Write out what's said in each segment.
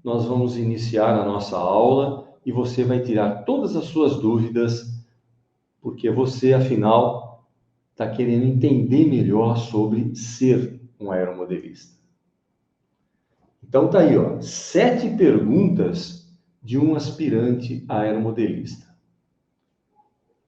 nós vamos iniciar a nossa aula e você vai tirar todas as suas dúvidas, porque você, afinal, está querendo entender melhor sobre ser um aeromodelista. Então tá aí, ó, 7 perguntas de um aspirante aeromodelista.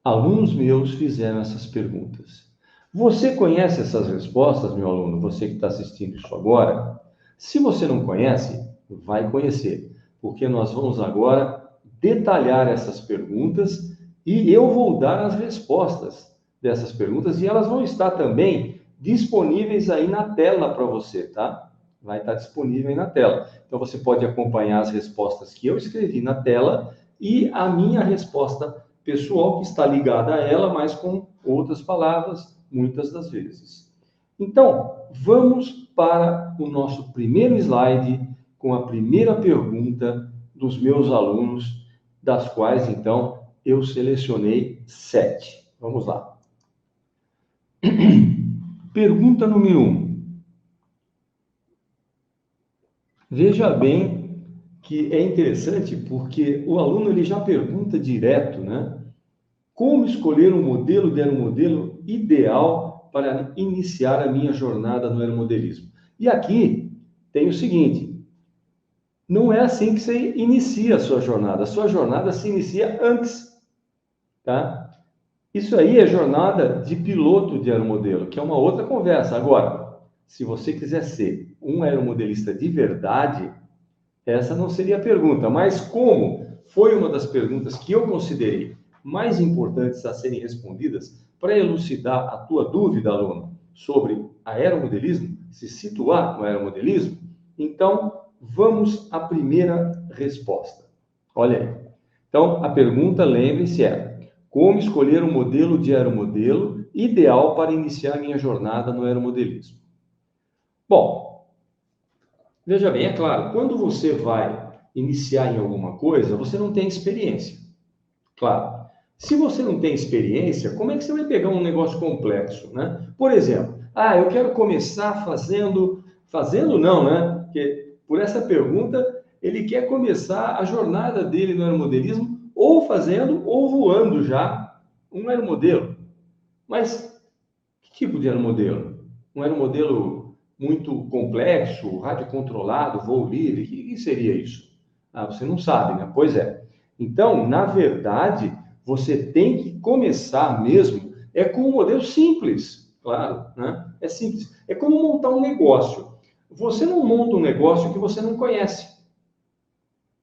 Alunos meus fizeram essas perguntas. Você conhece essas respostas, meu aluno? Você que está assistindo isso agora? Se você não conhece, vai conhecer, porque nós vamos agora detalhar essas perguntas e eu vou dar as respostas dessas perguntas e elas vão estar também disponíveis aí na tela para você, tá? Vai estar disponível aí na tela. Então você pode acompanhar as respostas que eu escrevi na tela e a minha resposta pessoal que está ligada a ela, mas com outras palavras, muitas das vezes. Então, vamos para o nosso primeiro slide com a primeira pergunta dos meus alunos, das quais, então, eu selecionei 7. Vamos lá. Pergunta número 1. Veja bem que é interessante porque o aluno ele já pergunta direto, né? Como escolher um modelo de aeromodelo ideal para iniciar a minha jornada no aeromodelismo? E aqui tem o seguinte, não é assim que você inicia a sua jornada se inicia antes, tá? Isso aí é jornada de piloto de aeromodelo, que é uma outra conversa. Agora, se você quiser ser um aeromodelista de verdade, essa não seria a pergunta, mas como foi uma das perguntas que eu considerei mais importantes a serem respondidas para elucidar a tua dúvida, aluno, sobre aeromodelismo, se situar no aeromodelismo, então vamos à primeira resposta. Olha aí. Então, a pergunta, lembre-se, é: como escolher um modelo de aeromodelo ideal para iniciar minha jornada no aeromodelismo? Bom, veja bem, é claro, quando você vai iniciar em alguma coisa, você não tem experiência. Claro. Se você não tem experiência, como é que você vai pegar um negócio complexo, né? Por exemplo, eu quero começar fazendo não, né? Porque por essa pergunta, ele quer começar a jornada dele no aeromodelismo ou fazendo ou voando já um aeromodelo. Mas que tipo de aeromodelo? Um aeromodelo muito complexo, radiocontrolado, voo livre? O que seria isso? Você não sabe, né? Pois é. Então, na verdade, você tem que começar mesmo com um modelo simples, claro, né? É simples. É como montar um negócio. Você não monta um negócio que você não conhece,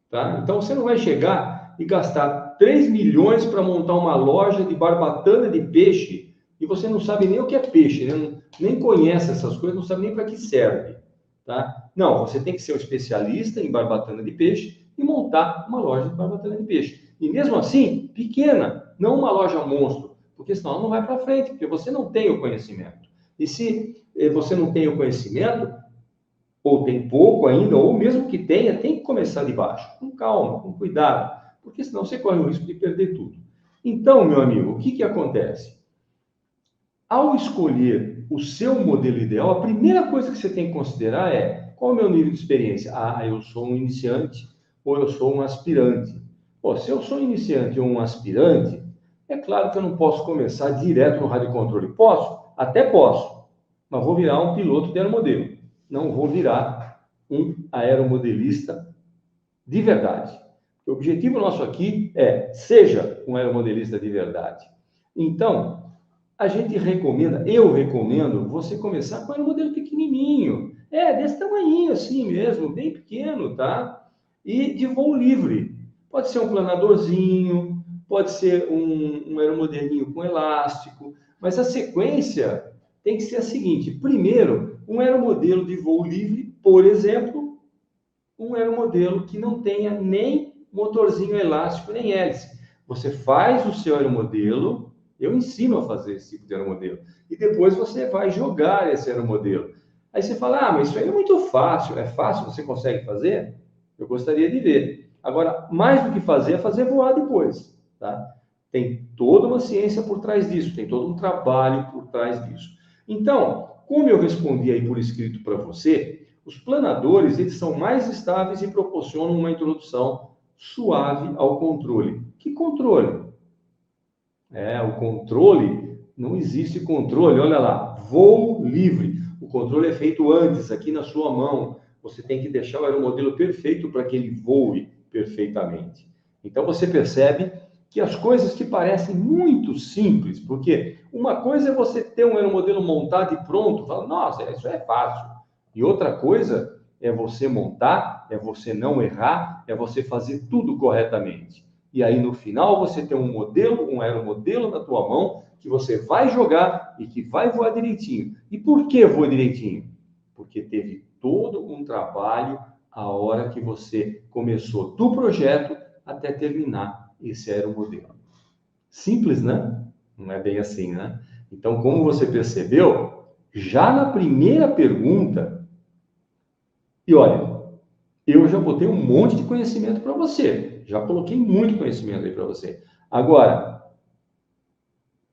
tá? Então, você não vai chegar e gastar 3 milhões para montar uma loja de barbatana de peixe e você não sabe nem o que é peixe, né? Nem conhece essas coisas, não sabe nem para que serve, tá? Não, você tem que ser um especialista em barbatana de peixe e montar uma loja de barbatana de peixe. E mesmo assim, pequena, não uma loja monstro, porque senão ela não vai para frente, porque você não tem o conhecimento. E se você não tem o conhecimento, ou tem pouco ainda, ou mesmo que tenha, tem que começar de baixo, com calma, com cuidado, porque senão você corre o risco de perder tudo. Então, meu amigo, o que acontece? Ao escolher o seu modelo ideal, a primeira coisa que você tem que considerar é: qual é o meu nível de experiência? Eu sou um iniciante ou eu sou um aspirante. Se eu sou um iniciante ou um aspirante, é claro que eu não posso começar direto no radiocontrole. Posso? Até posso, mas vou virar um piloto de aeromodelo. Não vou virar um aeromodelista de verdade. O objetivo nosso aqui é: seja um aeromodelista de verdade. Então, eu recomendo você começar com um modelo pequenininho. Desse tamanhinho assim mesmo, bem pequeno, tá? E de voo livre. Pode ser um planadorzinho, pode ser um aeromodelinho com elástico, mas a sequência tem que ser a seguinte: primeiro, um aeromodelo de voo livre, por exemplo, um aeromodelo que não tenha nem motorzinho elástico, nem hélice. Você faz o seu aeromodelo, eu ensino a fazer esse tipo de aeromodelo, e depois você vai jogar esse aeromodelo. Aí você fala: mas isso aí é muito fácil. É fácil? Você consegue fazer? Eu gostaria de ver. Agora, mais do que fazer, é fazer voar depois, tá? Tem toda uma ciência por trás disso, tem todo um trabalho por trás disso. Então, como eu respondi aí por escrito para você, Os planadores, eles são mais estáveis e proporcionam uma introdução suave ao controle. Que controle? O controle, não existe controle, olha lá, voo livre. O controle é feito antes, aqui na sua mão. Você tem que deixar o aeromodelo perfeito para que ele voe perfeitamente. Então você percebe que as coisas que parecem muito simples, porque uma coisa é você ter um aeromodelo montado e pronto, fala, nossa, isso é fácil. E outra coisa é você montar, é você não errar, é você fazer tudo corretamente. E aí no final você tem um modelo, um aeromodelo na tua mão que você vai jogar e que vai voar direitinho. E por que voa direitinho? Porque teve todo um trabalho a hora que você começou do projeto até terminar esse aeromodelo. Simples, né? Não é bem assim, né? Então, como você percebeu, já na primeira pergunta, e olha, eu já botei um monte de conhecimento para você, já coloquei muito conhecimento aí para você. Agora,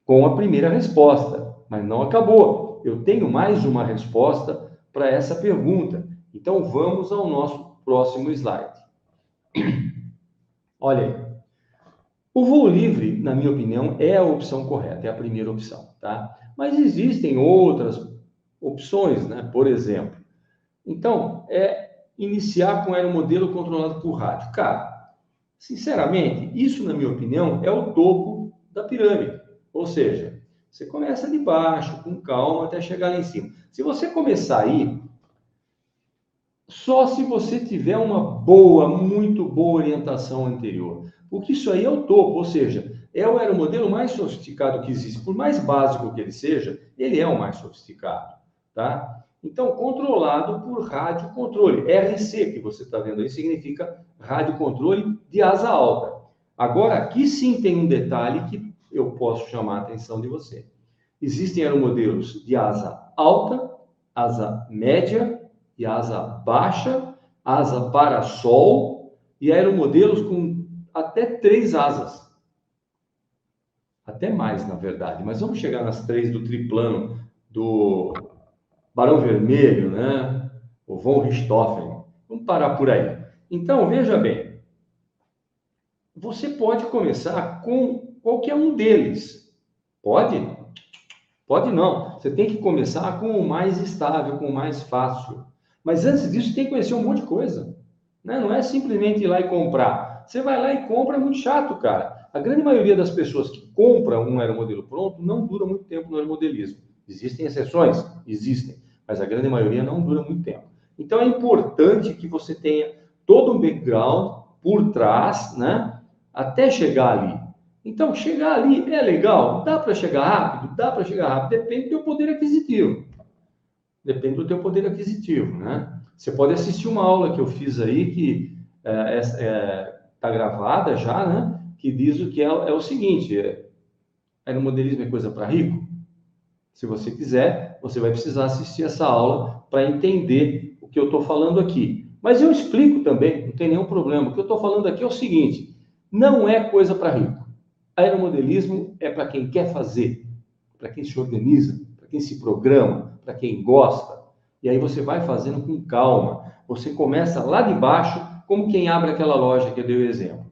com a primeira resposta, mas não acabou. Eu tenho mais uma resposta para essa pergunta. Então, vamos ao nosso próximo slide. Olha aí. O voo livre, na minha opinião, é a opção correta, é a primeira opção, tá? Mas existem outras opções, né? Por exemplo, então, iniciar com aeromodelo controlado por rádio. Cara, sinceramente, isso, na minha opinião, é o topo da pirâmide. Ou seja, você começa de baixo, com calma, até chegar lá em cima. Se você começar aí, só se você tiver uma boa, muito boa orientação anterior. Porque isso aí é o topo, ou seja, é o aeromodelo mais sofisticado que existe. Por mais básico que ele seja, ele é o mais sofisticado, tá? Então, controlado por rádio controle. RC, que você está vendo aí, significa rádio controle de asa alta. Agora, aqui sim tem um detalhe que eu posso chamar a atenção de você. Existem aeromodelos de asa alta, asa média e asa baixa, asa parasol e aeromodelos com até 3 asas. Até mais, na verdade. Mas vamos chegar nas 3 do triplano, do Barão Vermelho, né? O von Richthofen. Vamos parar por aí. Então, veja bem. Você pode começar com qualquer um deles. Pode? Pode não. Você tem que começar com o mais estável, com o mais fácil. Mas antes disso, tem que conhecer um monte de coisa. Né? Não é simplesmente ir lá e comprar. Você vai lá e compra, é muito chato, cara. A grande maioria das pessoas que compram um aeromodelo pronto não dura muito tempo no aeromodelismo. Existem exceções? Existem. Mas a grande maioria não dura muito tempo. Então é importante que você tenha todo um background por trás, né? Até chegar ali. Então, chegar ali é legal? Dá para chegar rápido? Dá para chegar rápido. Depende do teu poder aquisitivo. Depende do teu poder aquisitivo, né? Você pode assistir uma aula que eu fiz aí, que está gravada já, né? Que diz o que é o seguinte, aeromodelismo é coisa para rico? Se você quiser, você vai precisar assistir essa aula para entender o que eu estou falando aqui. Mas eu explico também, não tem nenhum problema. O que eu estou falando aqui é o seguinte, não é coisa para rico. Aeromodelismo é para quem quer fazer, para quem se organiza, para quem se programa, para quem gosta. E aí você vai fazendo com calma. Você começa lá de baixo, como quem abre aquela loja que eu dei o exemplo.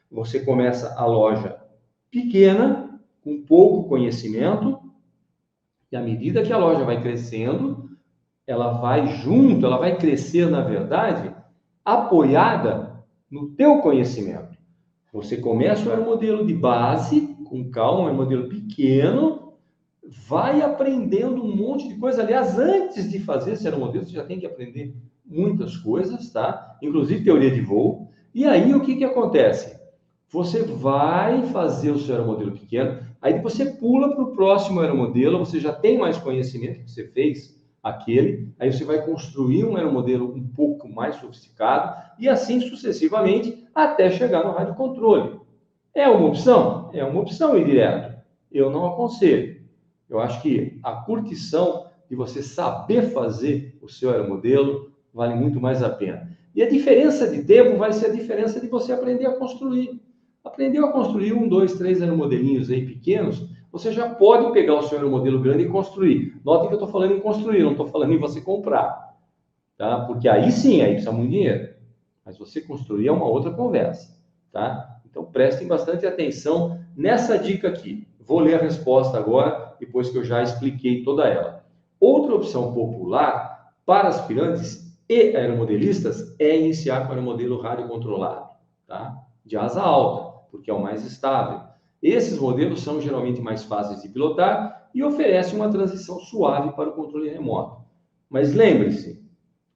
Você começa a loja pequena, com pouco conhecimento, e à medida que a loja vai crescendo, ela vai crescer, na verdade, apoiada no teu conhecimento. Você começa o aeromodelo de base, com calma, um modelo pequeno, vai aprendendo um monte de coisa. Aliás, antes de fazer esse aeromodelo, você já tem que aprender muitas coisas, tá? Inclusive teoria de voo. E aí, o que acontece? Você vai fazer o seu aeromodelo pequeno, aí depois você pula para o próximo aeromodelo, você já tem mais conhecimento que você fez aquele, aí você vai construir um aeromodelo um pouco mais sofisticado e assim sucessivamente até chegar no rádio controle. É uma opção? É uma opção ir direto. Eu não aconselho. Eu acho que a curtição de você saber fazer o seu aeromodelo vale muito mais a pena. E a diferença de tempo vai ser a diferença de você aprender a construir. Aprendeu a construir 1, 2, 3 aeromodelinhos aí pequenos, você já pode pegar o seu aeromodelo grande e construir. Notem que eu estou falando em construir, não estou falando em você comprar. tá? Porque aí sim, aí precisa muito dinheiro. Mas você construir é uma outra conversa, tá? Então prestem bastante atenção nessa dica aqui. Vou ler a resposta agora, depois que eu já expliquei toda ela. Outra opção popular para aspirantes e aeromodelistas é iniciar com o aeromodelo radiocontrolado, tá? De asa alta, porque é o mais estável. Esses modelos são geralmente mais fáceis de pilotar e oferecem uma transição suave para o controle remoto. Mas lembre-se,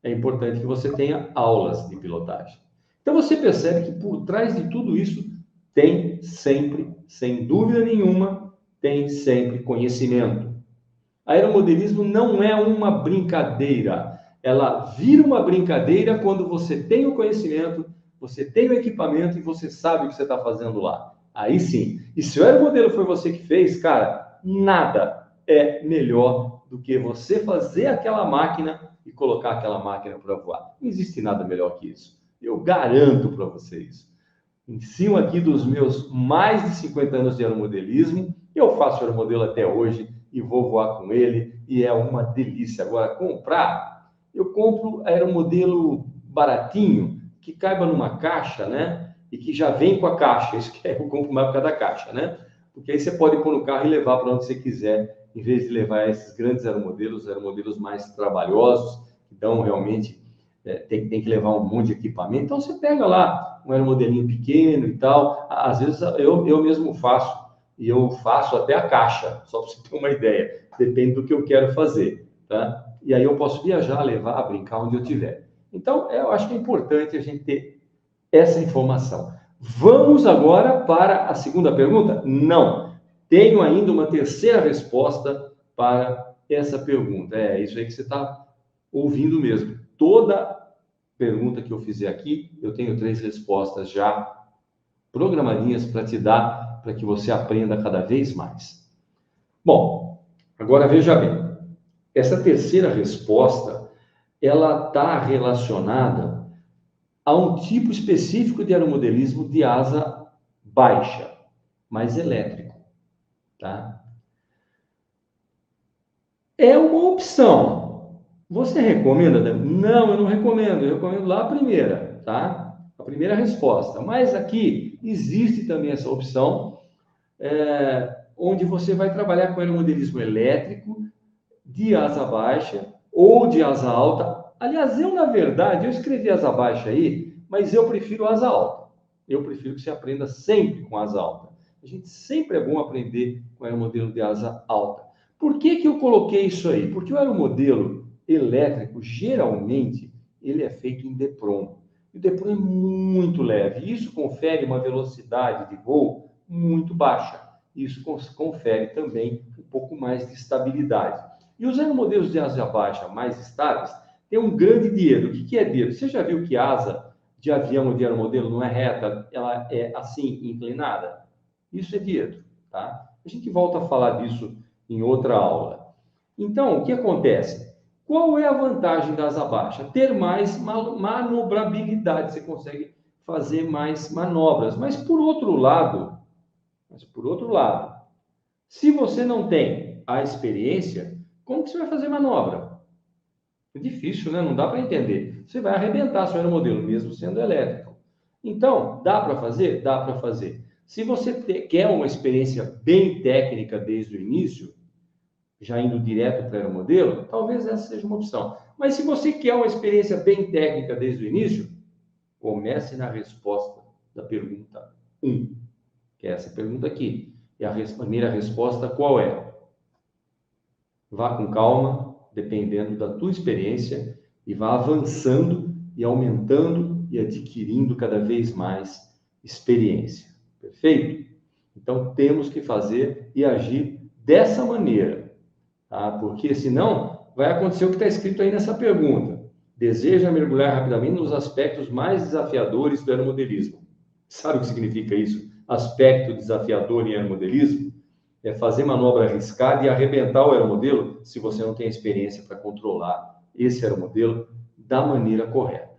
é importante que você tenha aulas de pilotagem. Então você percebe que por trás de tudo isso tem sempre, sem dúvida nenhuma, tem sempre conhecimento. Aeromodelismo não é uma brincadeira. Ela vira uma brincadeira quando você tem o conhecimento, você tem o equipamento e você sabe o que você está fazendo lá. Aí sim. E se o aeromodelo foi você que fez, cara, nada é melhor do que você fazer aquela máquina e colocar aquela máquina para voar. Não existe nada melhor que isso. Eu garanto para vocês. Em cima aqui dos meus mais de 50 anos de aeromodelismo, eu faço aeromodelo até hoje e vou voar com ele e é uma delícia. Agora, comprar, eu compro aeromodelo baratinho, que caiba numa caixa, né? E que já vem com a caixa, isso que eu compro mais por causa da caixa, né? Porque aí você pode pôr no carro e levar para onde você quiser, em vez de levar esses grandes aeromodelos mais trabalhosos, que dão realmente, tem que levar um monte de equipamento. Então você pega lá um aeromodelinho pequeno e tal, às vezes eu mesmo faço, e eu faço até a caixa, só para você ter uma ideia, depende do que eu quero fazer, tá? E aí eu posso viajar, levar, brincar onde eu tiver. Então, eu acho que é importante a gente ter essa informação. Vamos agora para a segunda pergunta? Não. Tenho ainda uma terceira resposta para essa pergunta. É isso aí que você está ouvindo mesmo. Toda pergunta que eu fizer aqui, eu tenho 3 respostas já programadinhas para te dar, para que você aprenda cada vez mais. Bom, agora veja bem. Essa terceira resposta, ela está relacionada a um tipo específico de aeromodelismo de asa baixa, mas elétrico, tá? É uma opção. Você recomenda? Não, eu não recomendo. Eu recomendo lá a primeira, tá? A primeira resposta. Mas aqui existe também essa opção, onde você vai trabalhar com aeromodelismo elétrico de asa baixa ou de asa alta. Aliás, na verdade, eu escrevi asa baixa aí, mas eu prefiro asa alta. Eu prefiro que você aprenda sempre com asa alta. A gente sempre é bom aprender com o aeromodelo de asa alta. Por que eu coloquei isso aí? Porque o aeromodelo elétrico, geralmente, ele é feito em Deprom. E o Deprom é muito leve. E isso confere uma velocidade de voo muito baixa. Isso confere também um pouco mais de estabilidade. E os aeromodelos de asa baixa mais estáveis têm um grande diedo. O que é diedo? Você já viu que a asa de avião ou de aeromodelo não é reta, ela é assim, inclinada? Isso é diedo, tá? A gente volta a falar disso em outra aula. Então, o que acontece? Qual é a vantagem da asa baixa? Ter mais manobrabilidade, você consegue fazer mais manobras. Mas por outro lado, se você não tem a experiência, como que você vai fazer manobra? É difícil, né? Não dá para entender. Você vai arrebentar seu aeromodelo, mesmo sendo elétrico. Então, dá para fazer? Dá para fazer. Se você quer uma experiência bem técnica desde o início, já indo direto para o aeromodelo, talvez essa seja uma opção. Mas se você quer uma experiência bem técnica desde o início, comece na resposta da pergunta 1, que é essa pergunta aqui. E a primeira resposta qual é? Vá com calma, dependendo da tua experiência, e vá avançando e aumentando e adquirindo cada vez mais experiência. Perfeito? Então, temos que fazer e agir dessa maneira, tá? Porque senão vai acontecer o que está escrito aí nessa pergunta. Deseja mergulhar rapidamente nos aspectos mais desafiadores do aeromodelismo. Sabe o que significa isso? Aspecto desafiador em aeromodelismo? É fazer manobra arriscada e arrebentar o aeromodelo se você não tem experiência para controlar esse aeromodelo da maneira correta.